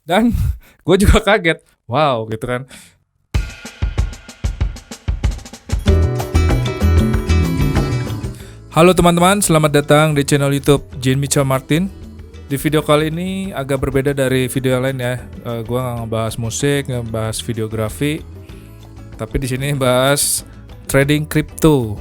Dan gue juga kaget, wow gitu kan. Halo teman-teman, selamat datang di channel YouTube Jane Mitchell Martin. Di video kali ini agak berbeda dari video yang lain ya. Gue nggak ngebahas musik, ngebahas videografi, tapi di sini bahas trading crypto.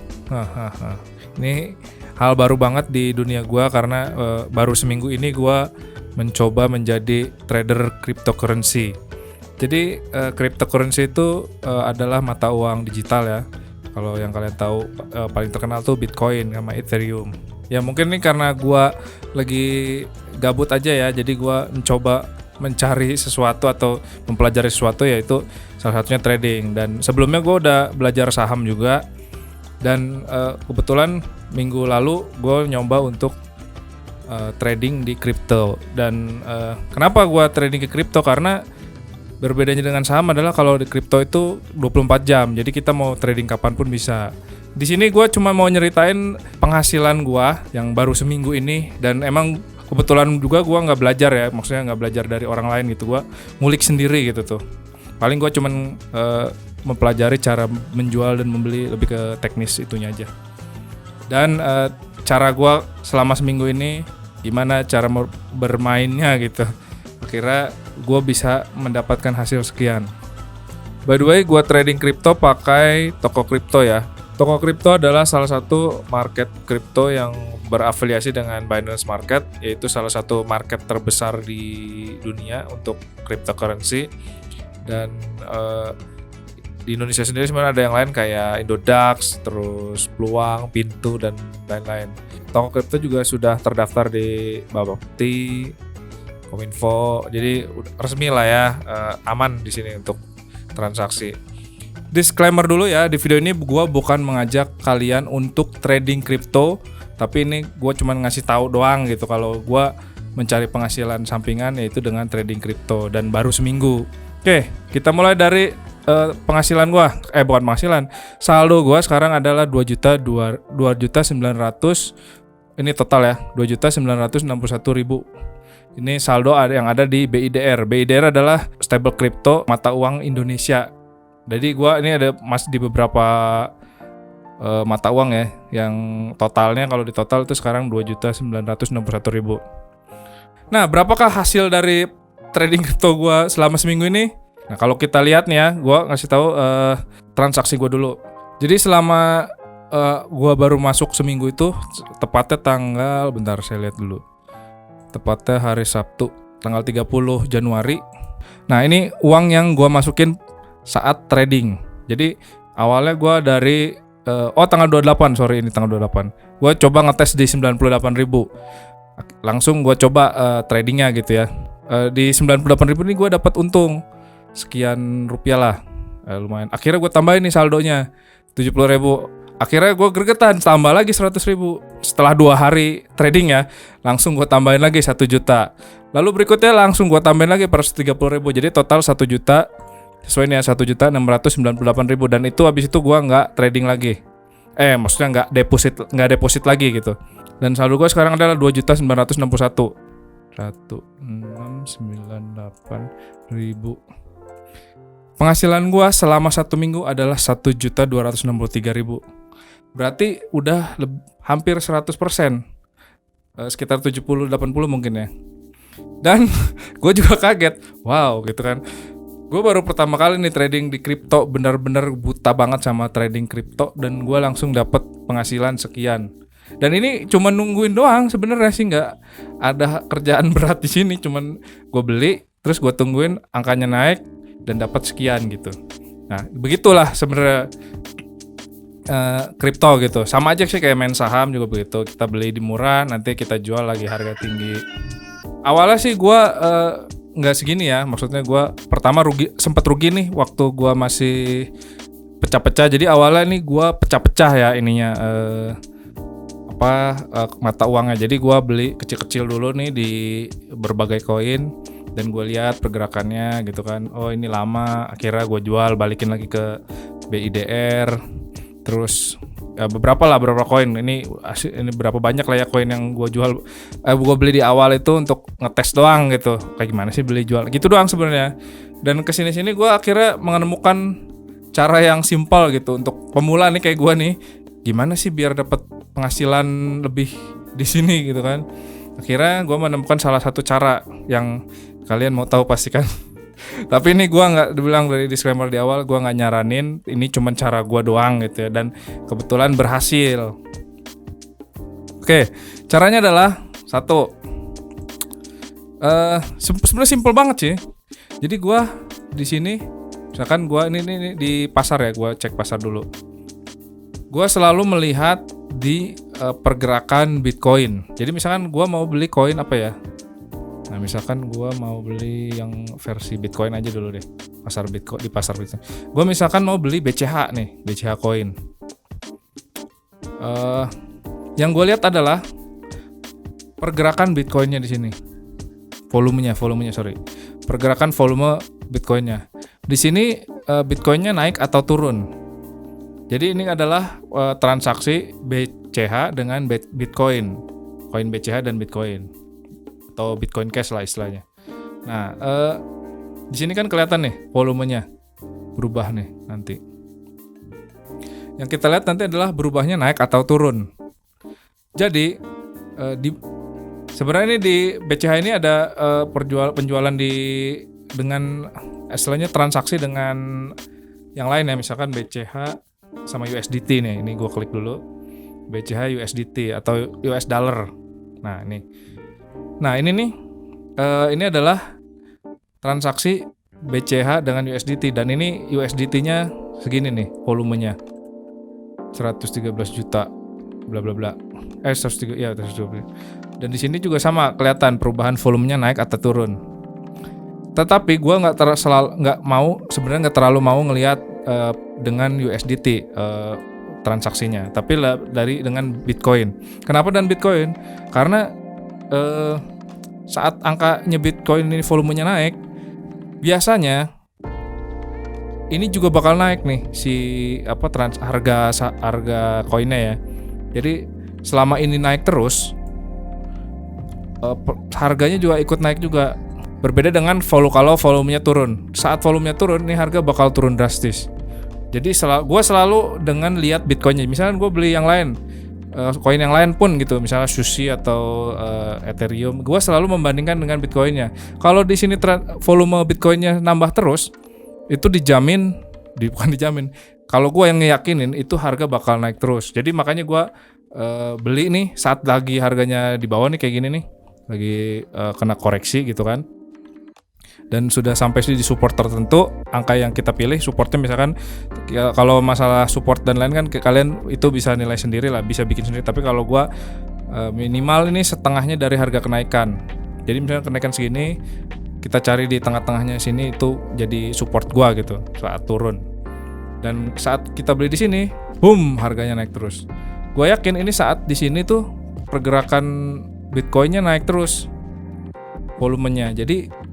Ini hal baru banget di dunia gue karena baru seminggu ini gue mencoba menjadi trader cryptocurrency. Jadi cryptocurrency itu adalah mata uang digital ya. Kalau yang kalian tahu paling terkenal tuh Bitcoin sama Ethereum. Ya mungkin ini karena gue lagi gabut aja ya, jadi gue mencoba mencari sesuatu atau mempelajari sesuatu, yaitu salah satunya trading. Dan sebelumnya gue udah belajar saham juga. Dan kebetulan minggu lalu gue nyoba untuk trading di crypto. Dan kenapa gue trading ke crypto? Karena berbedanya dengan saham adalah kalau di crypto itu 24 jam. Jadi kita mau trading kapanpun bisa. Di sini gue cuma mau nyeritain penghasilan gue yang baru seminggu ini. Dan emang kebetulan juga gue nggak belajar ya. Maksudnya nggak belajar dari orang lain gitu. Gue ngulik sendiri gitu tuh. Paling gue cuman mempelajari cara menjual dan membeli, lebih ke teknis itunya aja. Dan cara gue selama seminggu ini, gimana cara bermainnya gitu. Akhirnya gue bisa mendapatkan hasil sekian. By the way, gue trading kripto pakai toko kripto ya. Toko kripto adalah salah satu market kripto yang berafiliasi dengan Binance Market, yaitu salah satu market terbesar di dunia untuk cryptocurrency. Dan di Indonesia sendiri sebenarnya ada yang lain kayak Indodax, terus Peluang, Pintu, dan lain-lain. Toko kripto juga sudah terdaftar di Bapepti, Kominfo, jadi resmi lah ya, aman di sini untuk transaksi. Disclaimer dulu ya, di video ini gue bukan mengajak kalian untuk trading kripto, tapi ini gue cuma ngasih tahu doang gitu kalau gue mencari penghasilan sampingan yaitu dengan trading kripto, dan baru seminggu. Oke, kita mulai dari penghasilan gue, bukan penghasilan, saldo gue sekarang adalah 2.900. Ini total ya, 2.961.000. Ini saldo yang ada di BIDR. BIDR adalah stable crypto mata uang Indonesia. Jadi gua ini ada masih di beberapa mata uang ya, yang totalnya kalau di total itu sekarang 2.961.000. Nah, berapakah hasil dari trading crypto gua selama seminggu ini? Nah, kalau kita lihat nih ya, gua ngasih tahu transaksi gua dulu. Jadi selama gua baru masuk seminggu itu, tepatnya tanggal, bentar saya lihat dulu. Tepatnya hari Sabtu, tanggal 30 Januari. Nah, ini uang yang gue masukin saat trading. Jadi awalnya gue dari tanggal 28, ini tanggal 28. Gue coba ngetes di 98.000. Langsung gue coba tradingnya gitu ya. Di 98.000 ini gue dapat untung sekian rupiah lah. Lumayan. Akhirnya gue tambahin nih saldonya 70.000. Akhirnya gue gregetan, tambah lagi 100.000. Setelah 2 hari trading ya, langsung gue tambahin lagi 1 juta. Lalu berikutnya langsung gue tambahin lagi per 30.000. Jadi total 1 juta, sesuai nih ya, 1.698.000. Dan itu habis itu gue nggak trading lagi. Maksudnya nggak deposit lagi gitu. Dan saldo gue sekarang adalah 2.961. 1.698.000. Penghasilan gue selama 1 minggu adalah 1.263.000. Berarti udah hampir 100%, sekitar 70-80 mungkin ya. Dan gue juga kaget, wow gitu kan. Gue baru pertama kali nih trading di kripto, benar-benar buta banget sama trading kripto, dan gue langsung dapat penghasilan sekian. Dan ini cuma nungguin doang sebenarnya sih, nggak ada kerjaan berat di sini. Cuman gue beli, terus gue tungguin angkanya naik dan dapat sekian gitu. Nah begitulah sebenarnya kripto gitu. Sama aja sih kayak main saham juga begitu. Kita beli di murah, nanti kita jual lagi harga tinggi. Awalnya sih gue nggak segini ya. Maksudnya gue pertama sempat rugi nih waktu gue masih pecah-pecah. Jadi awalnya nih gue pecah-pecah ya ininya mata uangnya. Jadi gue beli kecil-kecil dulu nih di berbagai koin, dan gue lihat pergerakannya gitu kan. Oh ini lama, akhirnya gue jual, balikin lagi ke BIDR. Terus beberapa koin. Ini berapa banyak lah ya koin yang gue jual, gue beli di awal itu untuk ngetes doang gitu. Kayak gimana sih beli jual gitu doang sebenarnya. Dan kesini gue akhirnya menemukan cara yang simpel gitu untuk pemula nih kayak gue nih. Gimana sih biar dapat penghasilan lebih di sini gitu kan. Akhirnya gue menemukan salah satu cara yang kalian mau tahu pasti kan. Tapi ini gue nggak bilang dari disclaimer di awal, gue nggak nyaranin, ini cuma cara gue doang gitu ya, dan kebetulan berhasil. Oke, caranya adalah satu, sebenarnya simple banget sih. Jadi gue di sini, misalkan gue ini di pasar ya, gue cek pasar dulu. Gue selalu melihat di pergerakan Bitcoin. Jadi misalkan gue mau beli koin apa ya? Nah, misalkan gue mau beli yang versi Bitcoin aja dulu deh, pasar Bitcoin, di pasar Bitcoin. Gue misalkan mau beli BCH nih, BCH coin. Yang gue lihat adalah pergerakan Bitcoinnya di sini, volumenya, pergerakan volume Bitcoinnya. Di sini Bitcoinnya naik atau turun. Jadi ini adalah transaksi BCH dengan Bitcoin, koin BCH dan Bitcoin. Atau Bitcoin Cash lah istilahnya. Nah, di sini kan kelihatan nih volumenya berubah nih nanti. Yang kita lihat nanti adalah berubahnya naik atau turun. Jadi sebenarnya ini di BCH ini ada penjualan dengan istilahnya transaksi dengan yang lain ya, misalkan BCH sama USDT nih. Ini gue klik dulu BCH USDT atau US dollar. Nah ini nih, ini adalah transaksi BCH dengan USDT, dan ini USDT-nya segini nih volumenya, 113 juta, bla bla bla. 130 ya 130. Dan di sini juga sama kelihatan perubahan volumenya naik atau turun. Tetapi gue nggak terlalu mau ngelihat dengan USDT transaksinya, tapi dengan Bitcoin. Kenapa dan Bitcoin? Karena saat angkanya Bitcoin ini volumenya naik, biasanya ini juga bakal naik nih harga koinnya ya. Jadi selama ini naik terus, harganya juga ikut naik juga. Berbeda dengan kalau volumenya turun. Saat volumenya turun, nih harga bakal turun drastis. Jadi gue selalu dengan lihat Bitcoinnya. Misalnya gue beli yang lain, koin yang lain pun gitu, misalnya Sushi atau Ethereum, gue selalu membandingkan dengan Bitcoinnya. Kalau di sini volume Bitcoinnya nambah terus, itu bukan dijamin. Kalau gue yang ngeyakinin itu harga bakal naik terus. Jadi makanya gue beli nih saat lagi harganya di bawah nih kayak gini nih, lagi kena koreksi gitu kan. Dan sudah sampai di support tertentu, angka yang kita pilih supportnya misalkan ya, kalau masalah support dan lain kan kalian itu bisa nilai sendiri lah, bisa bikin sendiri. Tapi kalau gua minimal ini setengahnya dari harga kenaikan. Jadi misalnya kenaikan segini, kita cari di tengah-tengahnya sini, itu jadi support gua gitu saat turun. Dan saat kita beli di sini, boom, harganya naik terus. Gua yakin ini saat di sini tuh pergerakan Bitcoinnya naik terus volumenya. Jadi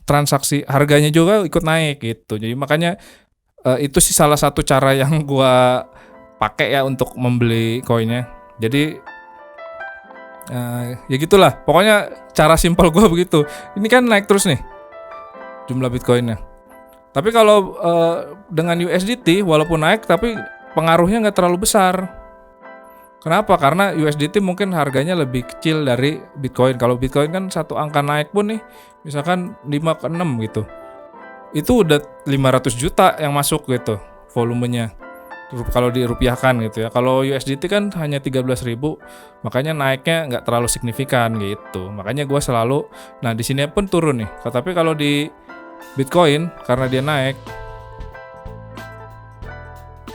transaksi harganya juga ikut naik gitu. Jadi makanya itu sih salah satu cara yang gua pakai ya untuk membeli koinnya. Jadi ya gitulah. Pokoknya cara simpel gua begitu. Ini kan naik terus nih jumlah Bitcoinnya. Tapi kalau dengan USDT walaupun naik, tapi pengaruhnya nggak terlalu besar. Kenapa? Karena USDT mungkin harganya lebih kecil dari Bitcoin. Kalau Bitcoin kan satu angka naik pun nih, misalkan 5 ke 6 gitu, itu udah 500 juta yang masuk gitu volumenya, kalau dirupiahkan gitu ya. Kalau USDT kan hanya 13.000, makanya naiknya nggak terlalu signifikan gitu. Makanya gue selalu, nah di sini pun turun nih. Tapi kalau di Bitcoin, karena dia naik,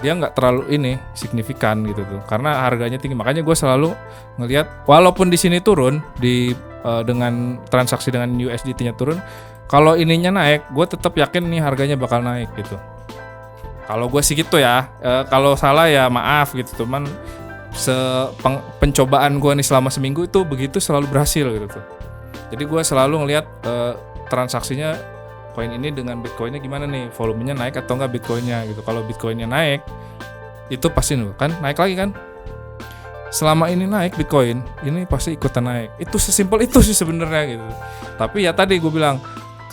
dia nggak terlalu signifikan gitu tuh, karena harganya tinggi. Makanya gue selalu ngelihat walaupun di sini turun dengan transaksi dengan USDT-nya turun, kalau ininya naik, gue tetap yakin nih harganya bakal naik gitu. Kalau gue sih gitu ya. Kalau salah ya maaf gitu, teman. Pencobaan gue nih selama seminggu itu begitu selalu berhasil gitu tuh. Jadi gue selalu ngelihat transaksinya koin ini dengan Bitcoinnya gimana nih, volumenya naik atau enggak Bitcoinnya gitu. Kalau Bitcoinnya naik, itu pasti kan naik lagi kan. Selama ini naik Bitcoin, ini pasti ikutan naik. Itu sesimpel itu sih sebenarnya gitu. Tapi ya tadi gue bilang,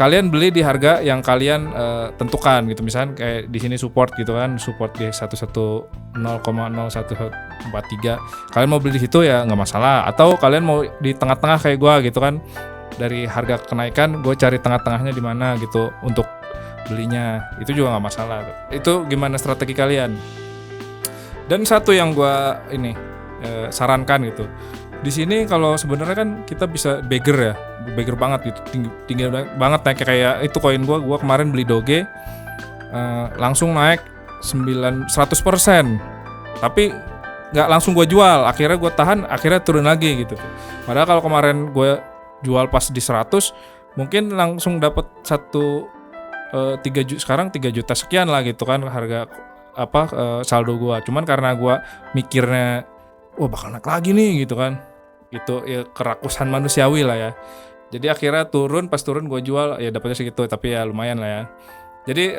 kalian beli di harga yang kalian tentukan gitu. Misalnya kayak di sini support gitu kan, support di 110,0143. Kalian mau beli di situ ya nggak masalah. Atau kalian mau di tengah-tengah kayak gue gitu kan, dari harga kenaikan gue cari tengah-tengahnya di mana gitu untuk belinya. Itu juga nggak masalah. Itu gimana strategi kalian? Dan satu yang gue sarankan gitu. Di sini kalau sebenarnya kan kita bisa beggar banget gitu, tinggi banget naik kayak itu koin gua kemarin beli Doge langsung naik 100%. Tapi nggak langsung gua jual, akhirnya gua tahan, akhirnya turun lagi gitu. Padahal kalau kemarin gua jual pas di 100 mungkin langsung dapat 3 juta, sekarang 3 juta sekian lah gitu kan harga saldo gua. Cuman karena gua mikirnya wah bakal naik lagi nih gitu kan, itu ya kerakusan manusiawi lah ya. Jadi akhirnya pas turun gue jual ya dapatnya segitu, tapi ya lumayan lah ya. Jadi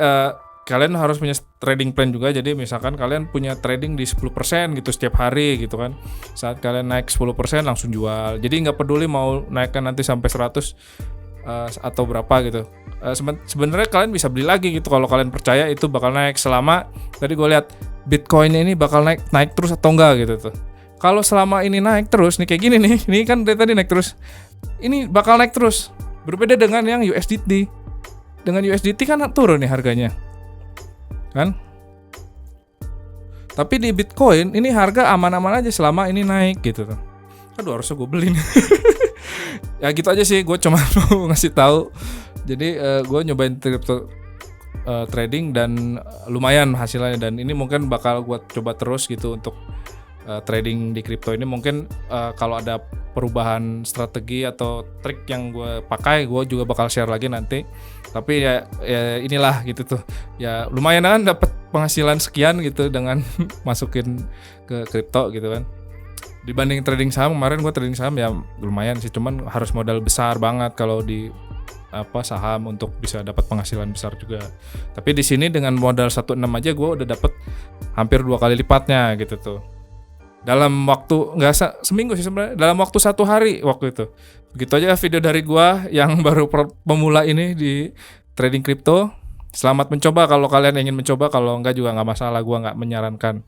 kalian harus punya trading plan juga. Jadi misalkan kalian punya trading di 10% gitu setiap hari gitu kan, saat kalian naik 10% langsung jual. Jadi nggak peduli mau naikkan nanti sampai 100 atau berapa gitu. Sebenarnya kalian bisa beli lagi gitu kalau kalian percaya itu bakal naik, selama tadi gue lihat Bitcoin ini bakal naik terus atau enggak gitu tuh. Kalau selama ini naik terus nih kayak gini nih, ini kan dari tadi naik terus, ini bakal naik terus. Berbeda dengan yang USDT. Dengan USDT kan turun nih harganya, kan? Tapi di Bitcoin ini harga aman-aman aja selama ini naik gitu tuh. Aduh harusnya gue beli nih. Ya gitu aja sih, gue cuma mau ngasih tahu. Jadi gue nyobain crypto trading dan lumayan hasilnya, dan ini mungkin bakal gue coba terus gitu untuk trading di kripto ini. Mungkin kalau ada perubahan strategi atau trik yang gue pakai, gue juga bakal share lagi nanti. Tapi ya inilah gitu tuh, ya lumayan kan dapat penghasilan sekian gitu dengan masukin ke kripto gitu kan. Dibanding trading saham, kemarin gue trading saham ya lumayan sih, cuman harus modal besar banget kalau di saham untuk bisa dapat penghasilan besar juga. Tapi di sini dengan modal 1,6 aja gue udah dapat hampir 2 kali lipatnya gitu tuh. Dalam waktu nggak seminggu sih sebenarnya, dalam waktu 1 hari waktu itu. Begitu aja video dari gua yang baru pemula ini di trading kripto. Selamat mencoba kalau kalian ingin mencoba, kalau enggak juga nggak masalah, gua nggak menyarankan.